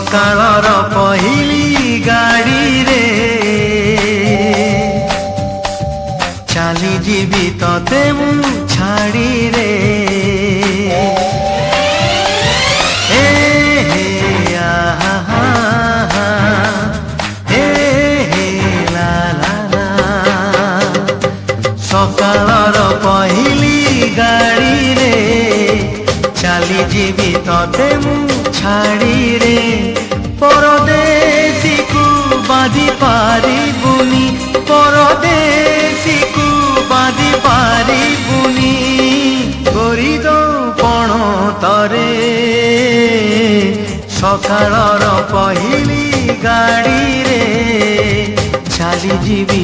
सकाळर पहिली गाड़ी रे चाली जीवी तते मु छाड़ी रे सकाळर पहिली गाड़ी रे चाली जीवी तते मु छाड़ी रे परदेसी को बांधी पारिबुनी परदेसी को बांधी पारिबुनी करी दो पण तरे सकाळर पहिली गाड़ी रे चाली जीवी।